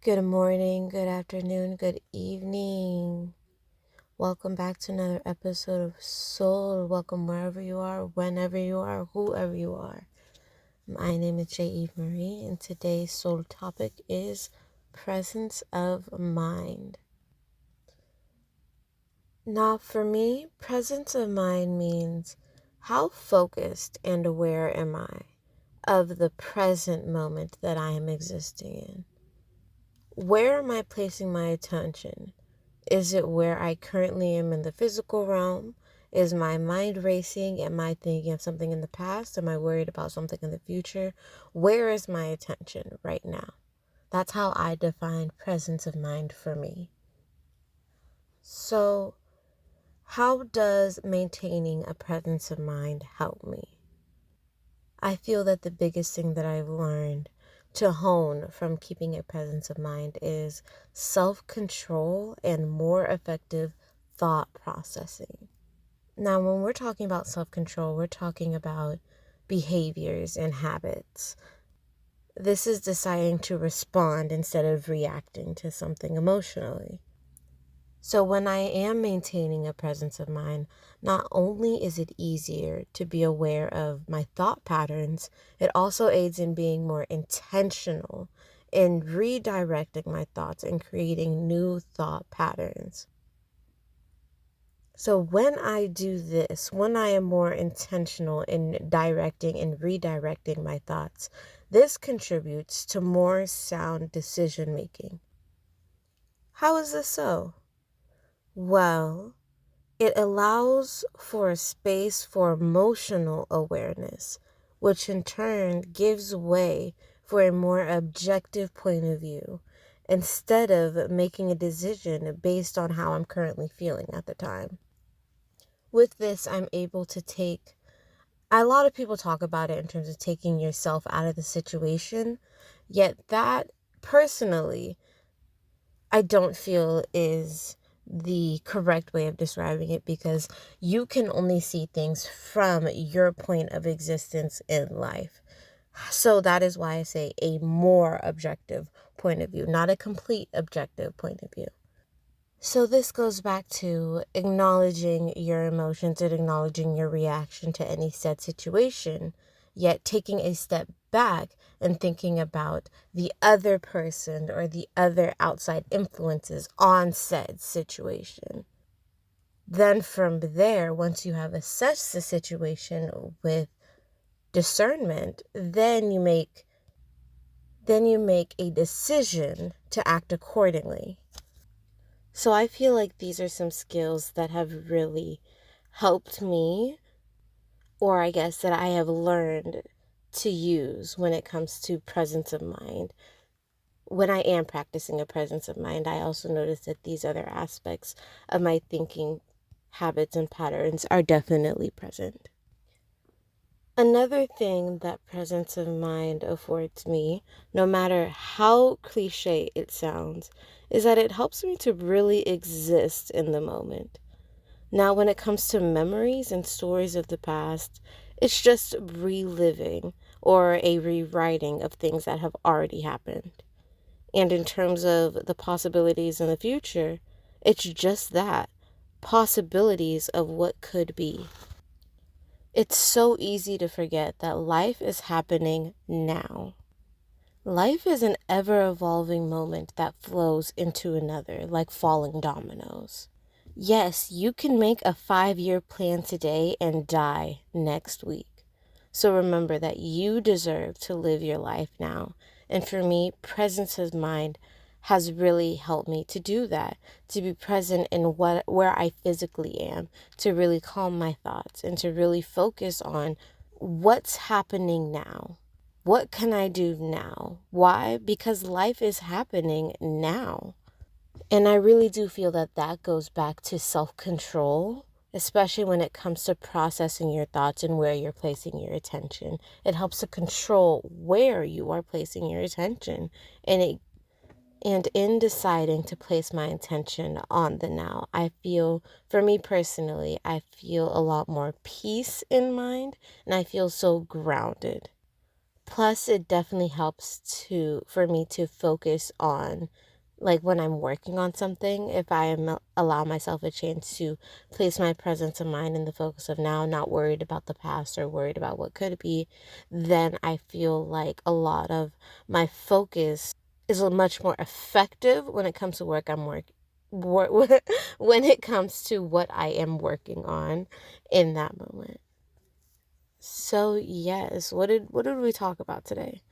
Good morning, good afternoon, good evening. Welcome back to another episode of Soul. Welcome wherever you are, whenever you are, whoever you are. My name is J.E. Marie, and today's Soul topic is presence of mind. Now, for me, presence of mind means how focused and aware am I of the present moment that I am existing in? Where am I placing my attention? Is it where I currently am in the physical realm? Is my mind racing? Am I thinking of something in the past? Am I worried about something in the future? Where is my attention right now? That's how I define presence of mind for me. So, how does maintaining a presence of mind help me? I feel that the biggest thing that I've learned to hone from keeping a presence of mind is self-control and more effective thought processing. Now, when we're talking about self-control, we're talking about behaviors and habits. This is deciding to respond instead of reacting to something emotionally. So when I am maintaining a presence of mind, not only is it easier to be aware of my thought patterns, it also aids in being more intentional in redirecting my thoughts and creating new thought patterns. So when I do this, when I am more intentional in directing and redirecting my thoughts, this contributes to more sound decision making. How is this so? Well, it allows for a space for emotional awareness, which in turn gives way for a more objective point of view instead of making a decision based on how I'm currently feeling at the time. With this, I'm able to a lot of people talk about it in terms of taking yourself out of the situation, yet that personally I don't feel is the correct way of describing it, because you can only see things from your point of existence in life. So that is why I say a more objective point of view, not a complete objective point of view. So this goes back to acknowledging your emotions and acknowledging your reaction to any said situation, yet taking a step back and thinking about the other person or the other outside influences on said situation. Then from there, once you have assessed the situation with discernment, then you make a decision to act accordingly. So I feel like these are some skills that have really helped me, or I guess that I have learned to use when it comes to presence of mind. When I am practicing a presence of mind, I also notice that these other aspects of my thinking habits and patterns are definitely present. Another thing that presence of mind affords me, no matter how cliche it sounds, is that it helps me to really exist in the moment. Now, when it comes to memories and stories of the past, it's just reliving or a rewriting of things that have already happened. And in terms of the possibilities in the future, it's just that, possibilities of what could be. It's so easy to forget that life is happening now. Life is an ever-evolving moment that flows into another, like falling dominoes. Yes, you can make a 5-year plan today and die next week. So remember that you deserve to live your life now. And for me, presence of mind has really helped me to do that, to be present in where I physically am, to really calm my thoughts and to really focus on what's happening now. What can I do now? Why? Because life is happening now. And I really do feel that that goes back to self-control, especially when it comes to processing your thoughts and where you're placing your attention. It helps to control where you are placing your attention. And in deciding to place my attention on the now, I feel, for me personally, I feel a lot more peace in mind, and I feel so grounded. Plus, it definitely helps for me to focus on, like, when I'm working on something, if allow myself a chance to place my presence of mind in the focus of now, not worried about the past or worried about what could be, then I feel like a lot of my focus is much more effective when it comes to when it comes to what I am working on in that moment. So yes, what did we talk about today?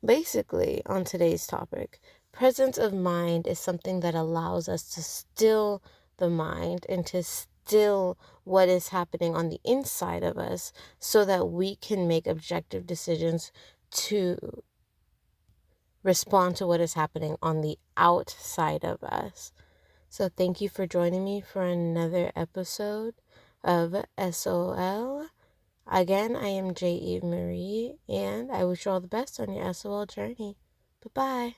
Basically, on today's topic, presence of mind is something that allows us to still the mind and to still what is happening on the inside of us so that we can make objective decisions to respond to what is happening on the outside of us. So thank you for joining me for another episode of SOL. Again, I am J. Eve Marie, and I wish you all the best on your SOL journey. Bye-bye.